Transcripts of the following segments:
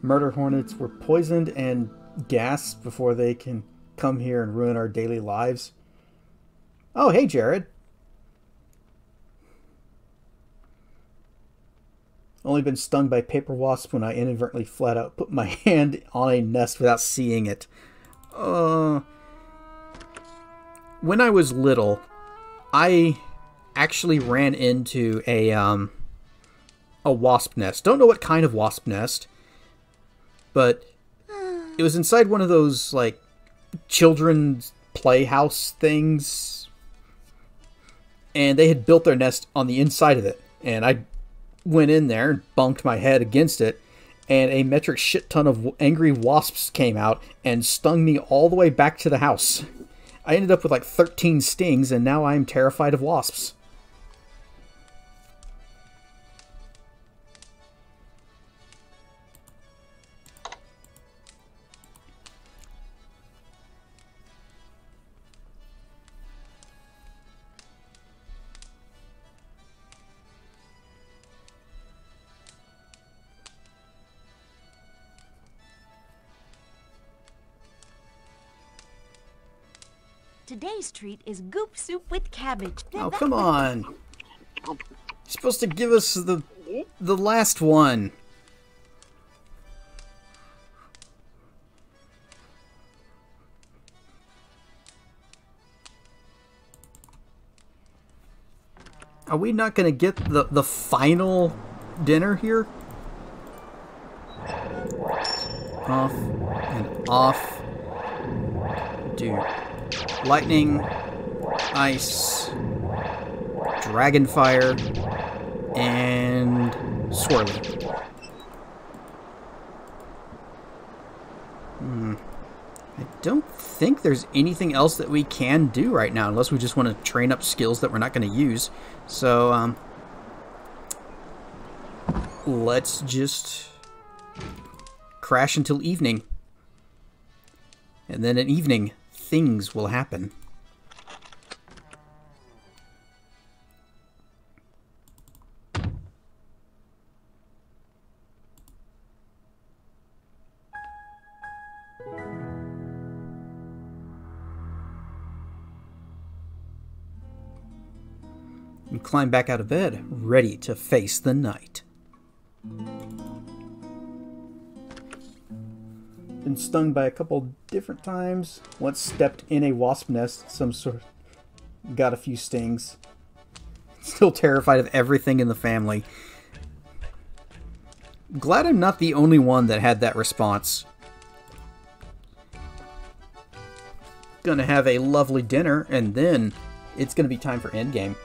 Murder hornets were poisoned and gassed before they can come here and ruin our daily lives. Oh, hey, Jared. Only been stung by paper wasps when I inadvertently flat out put my hand on a nest without seeing it. When I was little, I actually ran into a wasp nest. Don't know what kind of wasp nest, but it was inside one of those, like, children's playhouse things. And they had built their nest on the inside of it. And I went in there and bunked my head against it. And a metric shit ton of angry wasps came out and stung me all the way back to the house. I ended up with like 13 stings, and now I'm terrified of wasps. Today's treat is goop soup with cabbage. Oh, come on. You're supposed to give us the last one. Are we not going to get the final dinner here? Off and off. Dude. Lightning, ice, dragon fire, and swirling. I don't think there's anything else that we can do right now, unless we just want to train up skills that we're not going to use. So, let's just crash until evening. And then at evening, things will happen. And climb back out of bed, ready to face the night. Been stung by a couple different times. Once stepped in a wasp nest, got a few stings. Still terrified of everything in the family. Glad I'm not the only one that had that response. Gonna have a lovely dinner, and then it's gonna be time for endgame.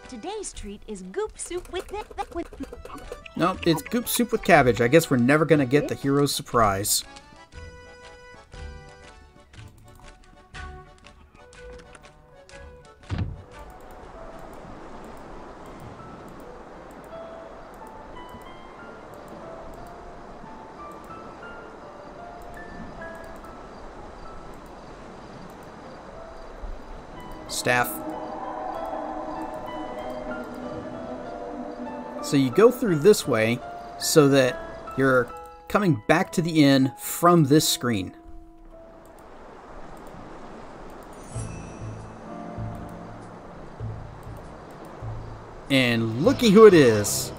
Today's treat is goop soup with... Nope, it's goop soup with cabbage. I guess we're never gonna get the hero's surprise. Staff. So you go through this way so that you're coming back to the inn from this screen. And looky who it is.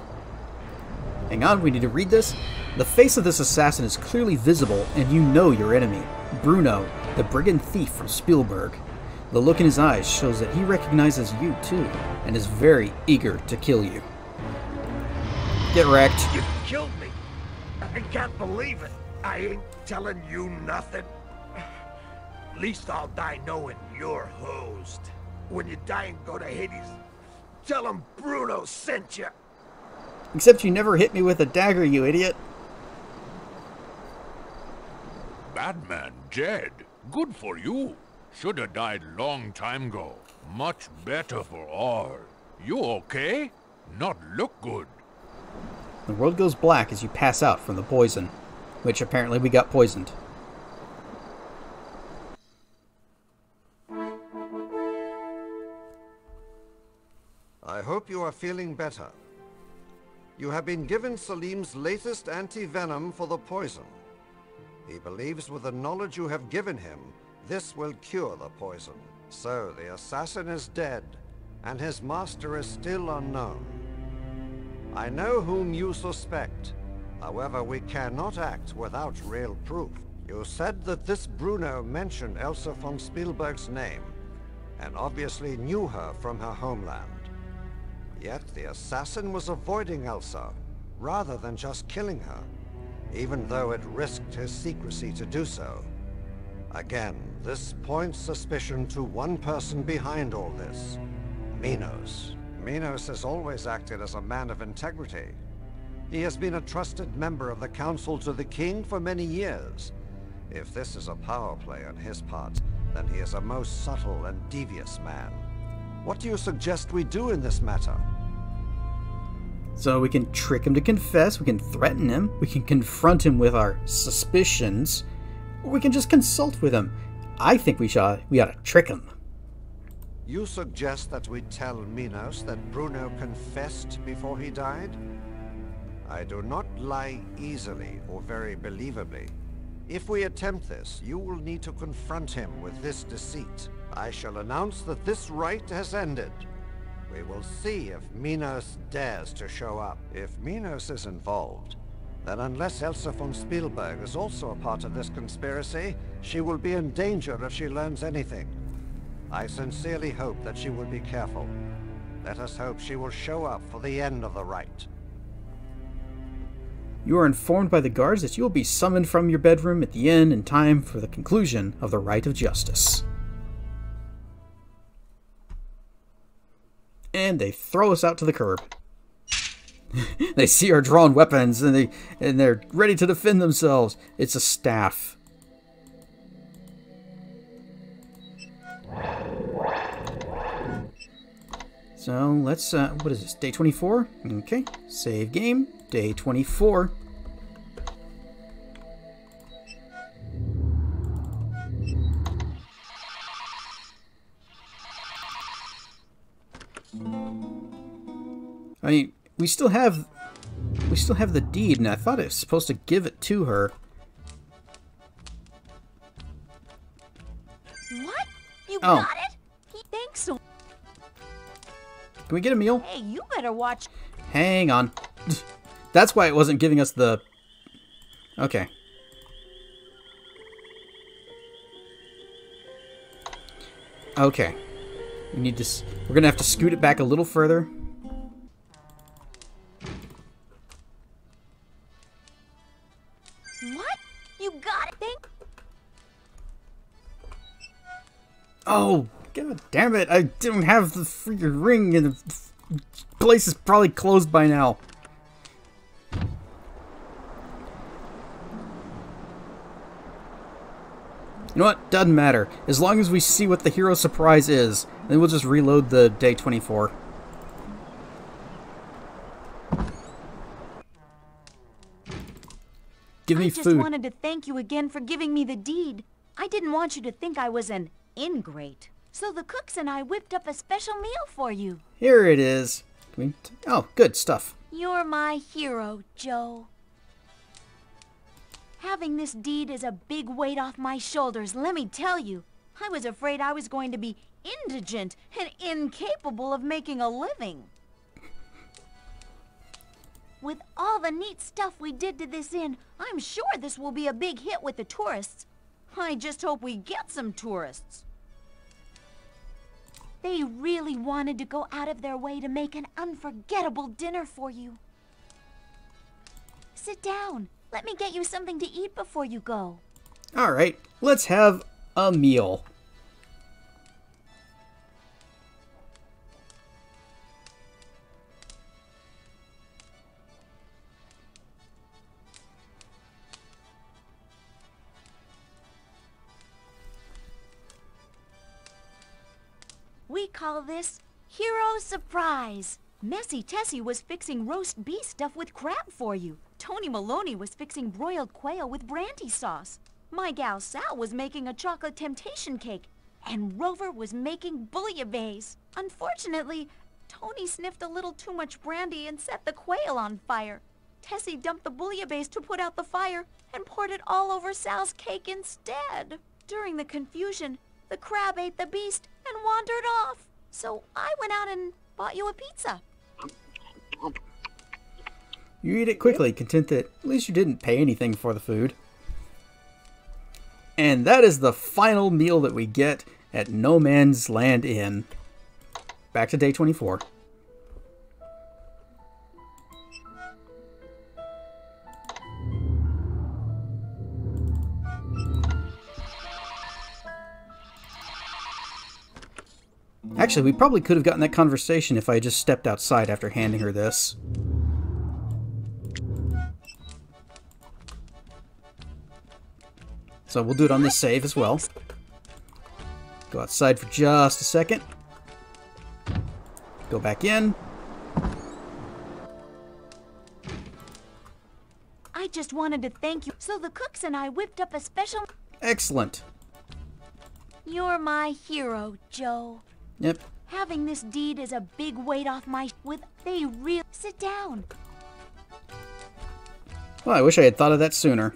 Hang on, we need to read this. The face of this assassin is clearly visible, and you know your enemy. Bruno, the brigand thief from Spielberg. The look in his eyes shows that he recognizes you too, and is very eager to kill you. Get wrecked. You killed me. I can't believe it. I ain't telling you nothing. Least I'll die knowing you're hosed. When you die and go to Hades, tell him Bruno sent you. Except you never hit me with a dagger, you idiot. Batman dead. Good for you. Should have died long time ago. Much better for all. You okay? Not look good. The world goes black as you pass out from the poison, which apparently we got poisoned. hope you are feeling better. You have been given Selim's latest anti-venom for the poison. He believes with the knowledge you have given him, this will cure the poison. So the assassin is dead, and his master is still unknown. I know whom you suspect. However, we cannot act without real proof. You said that this Bruno mentioned Elsa von Spielberg's name, and obviously knew her from her homeland. Yet the assassin was avoiding Elsa, rather than just killing her, even though it risked his secrecy to do so. Again, this points suspicion to one person behind all this. Minos. Minos has always acted as a man of integrity. He has been a trusted member of the Council to the King for many years. If this is a power play on his part, then he is a most subtle and devious man. What do you suggest we do in this matter? So we can trick him to confess, we can threaten him, we can confront him with our suspicions, or we can just consult with him. I think we ought to trick him. You suggest that we tell Minos that Bruno confessed before he died? I do not lie easily or very believably. If we attempt this, you will need to confront him with this deceit. I shall announce that this rite has ended. We will see if Minos dares to show up. If Minos is involved, then unless Elsa von Spielberg is also a part of this conspiracy, she will be in danger if she learns anything. I sincerely hope that she will be careful. Let us hope she will show up for the end of the rite. You are informed by the guards that you will be summoned from your bedroom at the inn in time for the conclusion of the rite of justice. And they throw us out to the curb. They see our drawn weapons and they're ready to defend themselves. It's a staff. So let's what is this? Day 24? Okay. Save game. Day 24. I mean, we still have the deed, and I thought it was supposed to give it to her. What? You Oh. got it? He thinks so. Can we get a meal? Hey, you better watch. Hang on. That's why it wasn't giving us the... Okay. Okay. We need to... We're gonna have to scoot it back a little further. What? You got it? Oh, god damn it. I didn't have the freaking ring, and the place is probably closed by now. You know what? Doesn't matter. As long as we see what the hero surprise is, then we'll just reload the day 24. Give me I just food. wanted to thank you again for giving me the deed. I didn't want you to think I was an ingrate. So the cooks and I whipped up a special meal for you. Here it is. Oh, good stuff. You're my hero, Joe. Having this deed is a big weight off my shoulders, let me tell you. I was afraid I was going to be indigent and incapable of making a living. With all the neat stuff we did to this inn, I'm sure this will be a big hit with the tourists. I just hope we get some tourists. They really wanted to go out of their way to make an unforgettable dinner for you. Sit down. Let me get you something to eat before you go. Alright, let's have a meal. We call this Hero Surprise. Messy Tessie was fixing roast beef stuffed with crab for you. Tony Maloney was fixing broiled quail with brandy sauce. My gal Sal was making a chocolate temptation cake. And Rover was making bouillabaisse. Unfortunately, Tony sniffed a little too much brandy and set the quail on fire. Tessie dumped the bouillabaisse to put out the fire and poured it all over Sal's cake instead. During the confusion, the crab ate the beast and wandered off. So I went out and bought you a pizza. You eat it quickly, content that at least you didn't pay anything for the food. And that is the final meal that we get at No Man's Land Inn. Back to day 24. Actually, we probably could have gotten that conversation if I had just stepped outside after handing her this. So we'll do it on this save as well. Go outside for just a second. Go back in. I just wanted to thank you. So the cooks and I whipped up a special... Excellent. You're my hero, Joe. Yep. Having this deed is a big weight off my... They really... Sit down. Well, I wish I had thought of that sooner.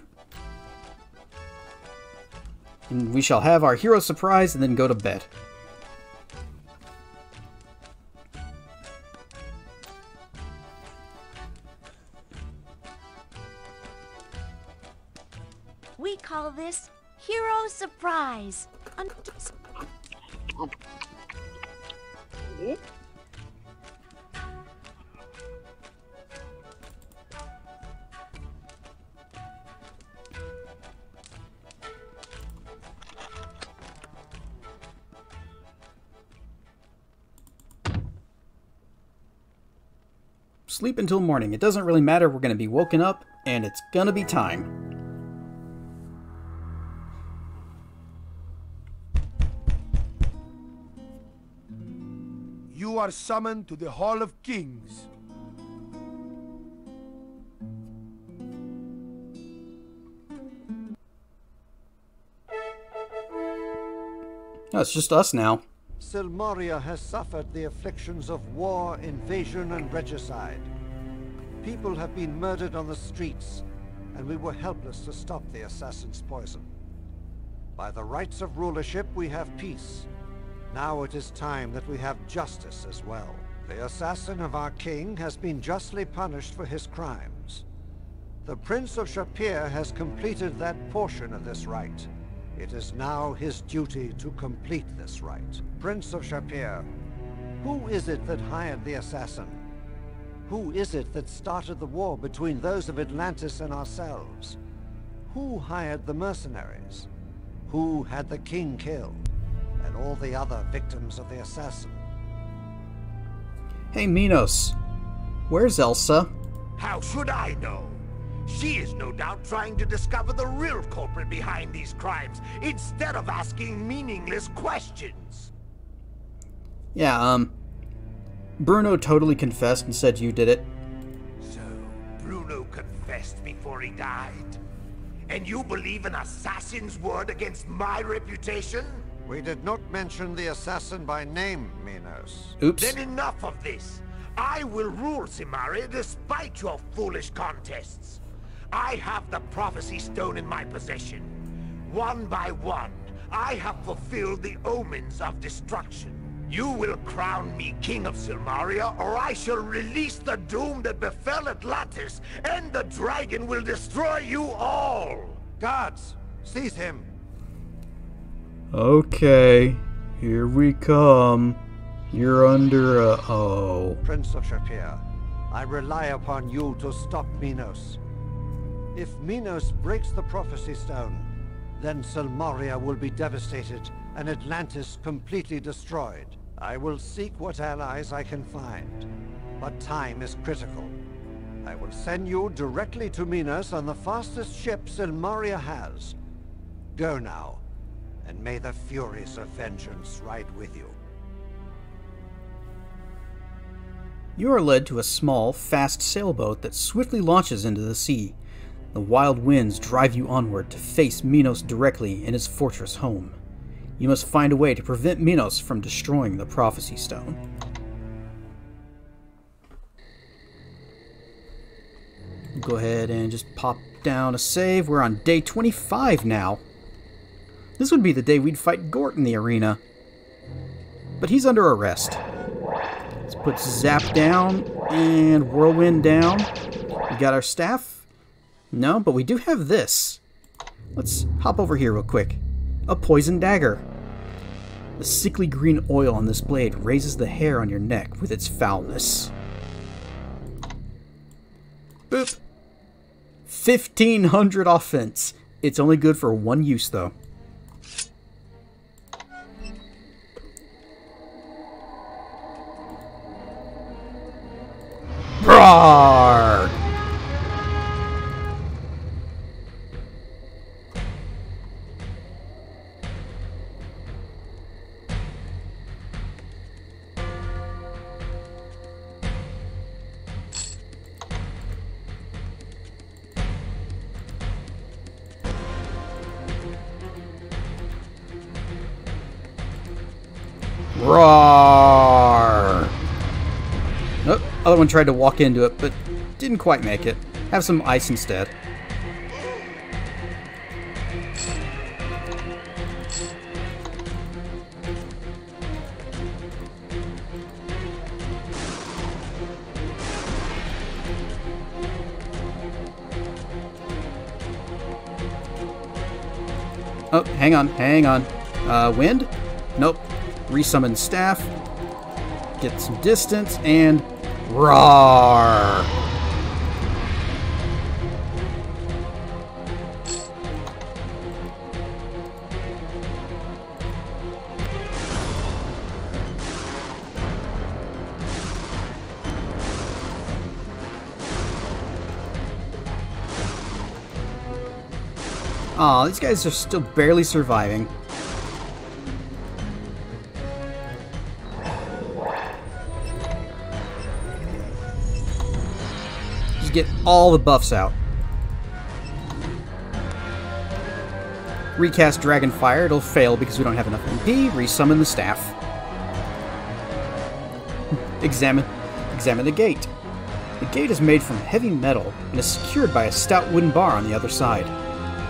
And we shall have our hero surprise and then go to bed. We call this Hero Surprise. Sleep until morning. It doesn't really matter. We're going to be woken up, and it's going to be time. You are summoned to the Hall of Kings. No, it's just us now. Silmaria has suffered the afflictions of war, invasion, and regicide. People have been murdered on the streets, and we were helpless to stop the assassin's poison. By the rights of rulership, we have peace. Now it is time that we have justice as well. The assassin of our king has been justly punished for his crimes. The Prince of Shapir has completed that portion of this rite. It is now his duty to complete this rite. Prince of Shapir, who is it that hired the assassin? Who is it that started the war between those of Atlantis and ourselves? Who hired the mercenaries? Who had the king killed? And all the other victims of the assassin? Hey, Minos. Where's Elsa? How should I know? She is no doubt trying to discover the real culprit behind these crimes, instead of asking meaningless questions. Yeah, Bruno totally confessed and said you did it. So, Bruno confessed before he died? And you believe an assassin's word against my reputation? We did not mention the assassin by name, Minos. Oops. Then enough of this. I will rule Silmaria despite your foolish contests. I have the prophecy stone in my possession. One by one, I have fulfilled the omens of destruction. You will crown me king of Silmaria, or I shall release the doom that befell Atlantis, and the dragon will destroy you all! Guards, seize him! Okay, here we come. You're under a... oh. Prince of Shapir, I rely upon you to stop Minos. If Minos breaks the prophecy stone, then Silmaria will be devastated and Atlantis completely destroyed. I will seek what allies I can find, but time is critical. I will send you directly to Minos on the fastest ship Silmaria has. Go now, and may the furies of vengeance ride with you. You are led to a small, fast sailboat that swiftly launches into the sea. The wild winds drive you onward to face Minos directly in his fortress home. You must find a way to prevent Minos from destroying the Prophecy Stone. Go ahead and just pop down a save. We're on day 25 now. This would be the day we'd fight Gort in the arena. But he's under arrest. Let's put Zap down and Whirlwind down. We got our staff? No, but we do have this. Let's hop over here real quick. A poison dagger. The sickly green oil on this blade raises the hair on your neck with its foulness. Boop. 1500 offense. It's only good for one use, though. Roar! Roar! Oh, other one tried to walk into it, but didn't quite make it. Have some ice instead. Oh, hang on, hang on. Wind? Nope. Resummon staff. Get some distance, and roar! Aw, these guys are still barely surviving. Just get all the buffs out. Recast Dragonfire, it'll fail because we don't have enough MP. Resummon the staff. Examine the gate. The gate is made from heavy metal and is secured by a stout wooden bar on the other side.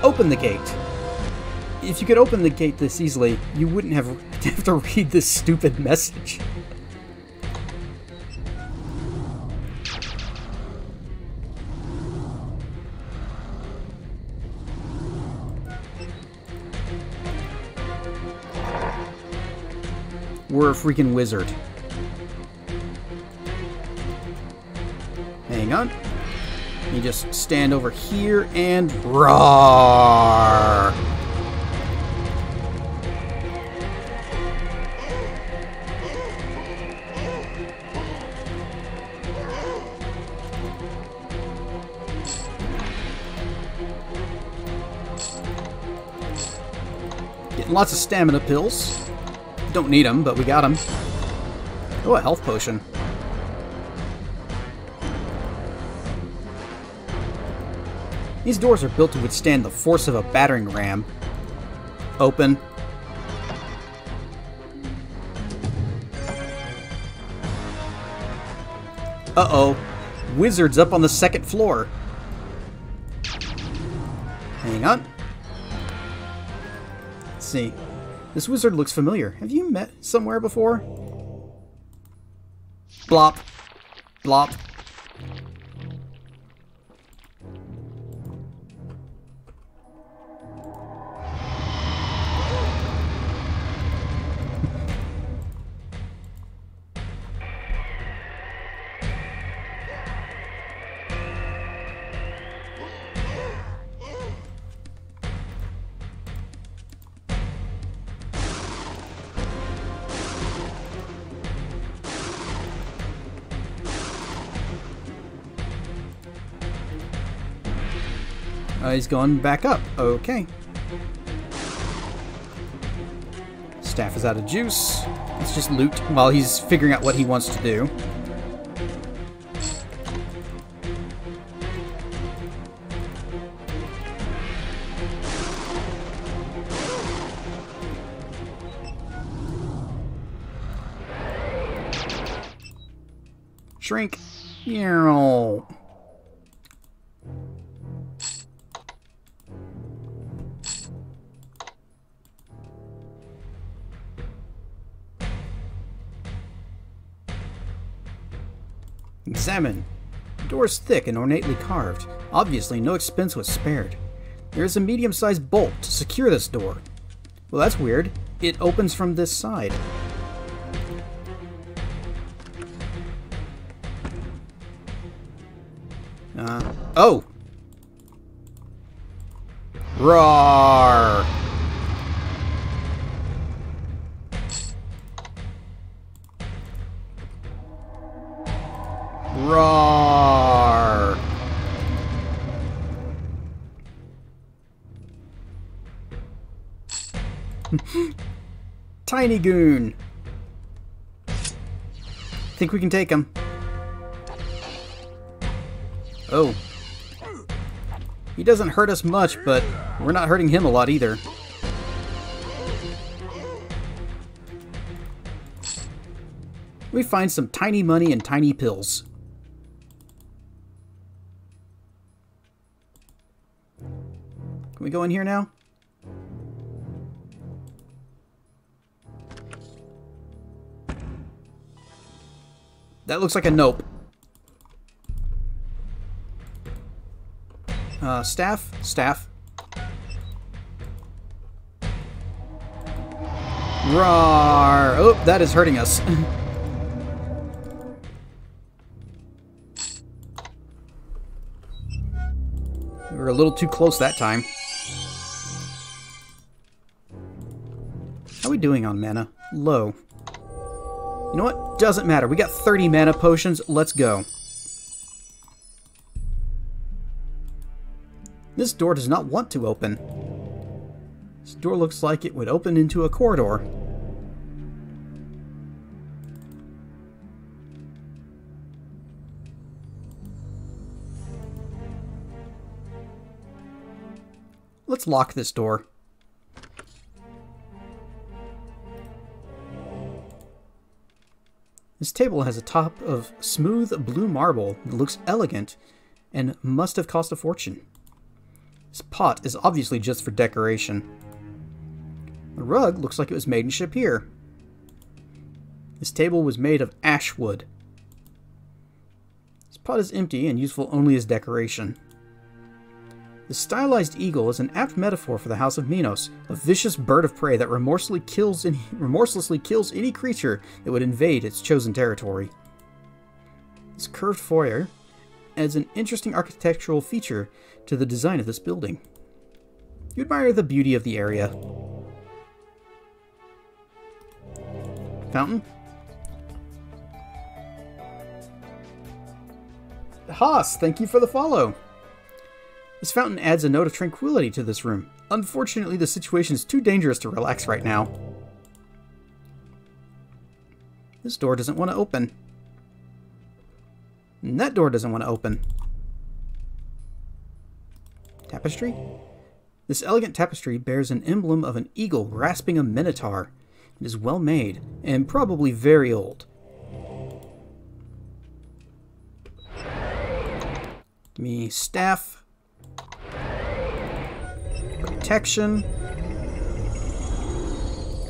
Open the gate. If you could open the gate this easily, you wouldn't have to read this stupid message. We're a freaking wizard. Hang on. You just stand over here and roar! Getting lots of stamina pills. Don't need them, but we got them. Oh, a health potion. These doors are built to withstand the force of a battering ram. Open. Uh-oh. Wizard's up on the second floor. Hang on. Let's see. This wizard looks familiar. Have you met somewhere before? Blop. Blop. He's going back up. Okay. Staff is out of juice. Let's just loot while he's figuring out what he wants to do. Shrink. Meow. Examine. The door is thick and ornately carved. Obviously, no expense was spared. There is a medium-sized bolt to secure this door. Well, that's weird. It opens from this side. Oh! Roar! Roar! Tiny Goon! Think we can take him. Oh. He doesn't hurt us much, but we're not hurting him a lot either. We find some tiny money and tiny pills. Can we go in here now? That looks like a nope. Staff? Staff. Roar! Oh, that is hurting us. We were a little too close that time. How are we doing on mana? Low. You know what? Doesn't matter. We got 30 mana potions. Let's go. This door does not want to open. This door looks like it would open into a corridor. Let's lock this door. This table has a top of smooth blue marble that looks elegant and must have cost a fortune. This pot is obviously just for decoration. The rug looks like it was made in Shapir. This table was made of ash wood. This pot is empty and useful only as decoration. The stylized eagle is an apt metaphor for the House of Minos, a vicious bird of prey that remorselessly kills any creature that would invade its chosen territory. This curved foyer adds an interesting architectural feature to the design of this building. You admire the beauty of the area. Fountain? Haas, thank you for the follow. This fountain adds a note of tranquility to this room. Unfortunately, the situation is too dangerous to relax right now. This door doesn't want to open. And that door doesn't want to open. Tapestry? This elegant tapestry bears an emblem of an eagle grasping a minotaur. It is well made, and probably very old. Give me staff. Protection.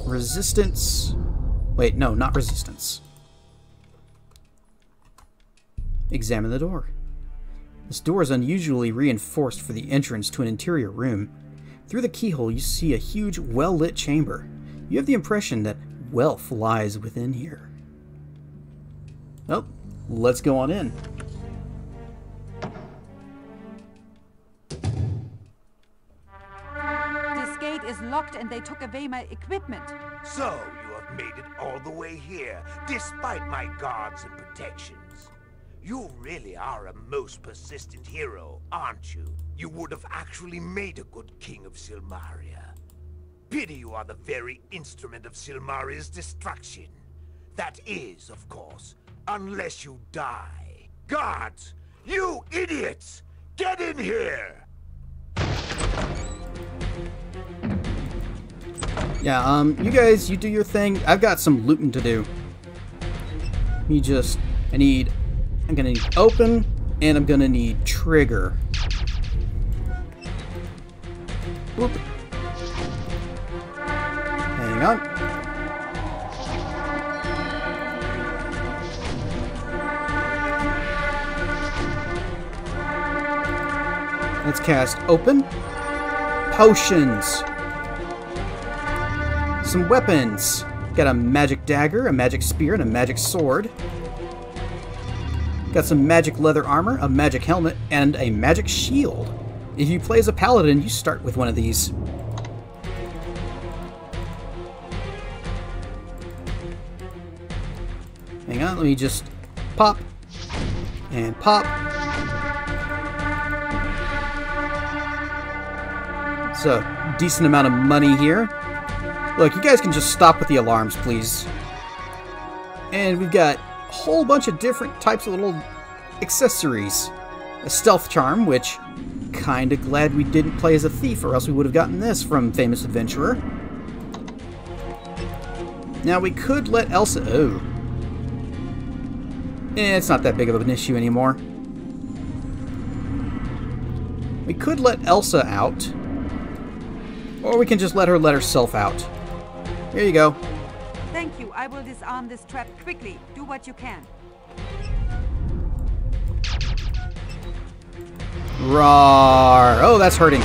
Resistance. Wait, no, not resistance. Examine the door. This door is unusually reinforced for the entrance to an interior room. Through the keyhole, you see a huge, well-lit chamber. You have the impression that wealth lies within here. Well, let's go on in. This gate is locked and they took away my equipment. So, you have made it all the way here, despite my guards and protections. You really are a most persistent hero, aren't you? You would have actually made a good king of Silmaria. Pity you are the very instrument of Silmaria's destruction. That is, of course, unless you die. Guards! You idiots! Get in here! Yeah, you guys, you do your thing. I've got some looting to do. I'm gonna need open, and I'm gonna need trigger. Whoop. Hang on. Let's cast Open. Potions. Some weapons. Got a magic dagger, a magic spear, and a magic sword. Got some magic leather armor, a magic helmet, and a magic shield. If you play as a paladin, you start with one of these. Hang on, let me just pop and pop. It's a decent amount of money here. Look, you guys can just stop with the alarms, please. And we've got a whole bunch of different types of little accessories. A stealth charm, which kinda glad we didn't play as a thief, or else we would have gotten this from Famous Adventurer. Now we could let Elsa... Oh. It's not that big of an issue anymore. We could let Elsa out. Or we can just let herself out. Here you go. Thank you. I will disarm this trap quickly. Do what you can. Roar! Oh, that's hurting.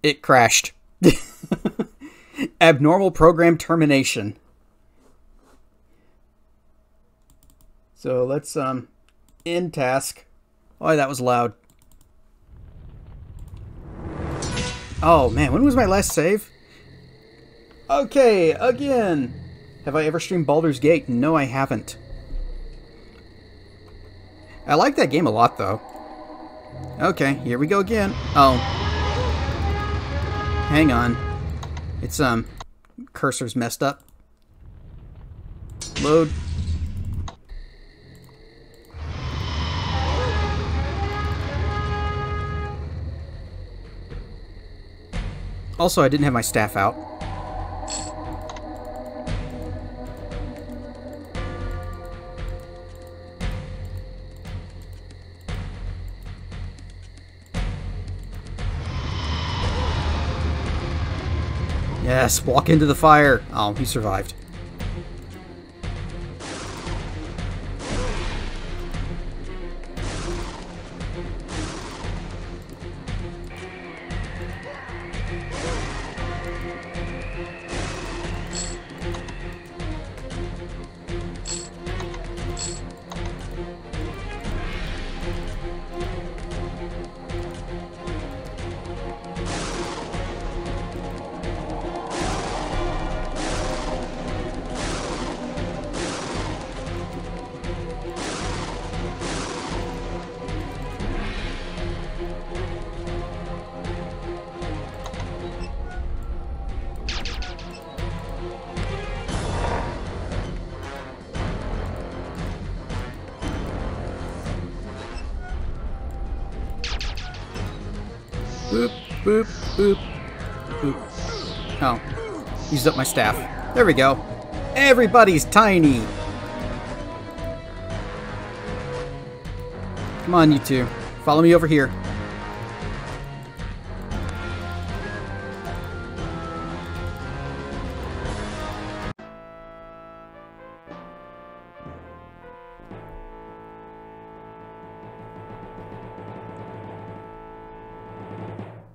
It crashed. Abnormal program termination. So let's end task. Oh, that was loud. Oh man, when was my last save? Okay, again. Have I ever streamed Baldur's Gate? No, I haven't. I like that game a lot, though. Okay, here we go again. Oh. Hang on. It's, cursor's messed up. Load. Also, I didn't have my staff out. Yes, walk into the fire. Oh, he survived. Boop, boop, boop, boop. Oh, used up my staff. There we go. Everybody's tiny. Come on, you two. Follow me over here.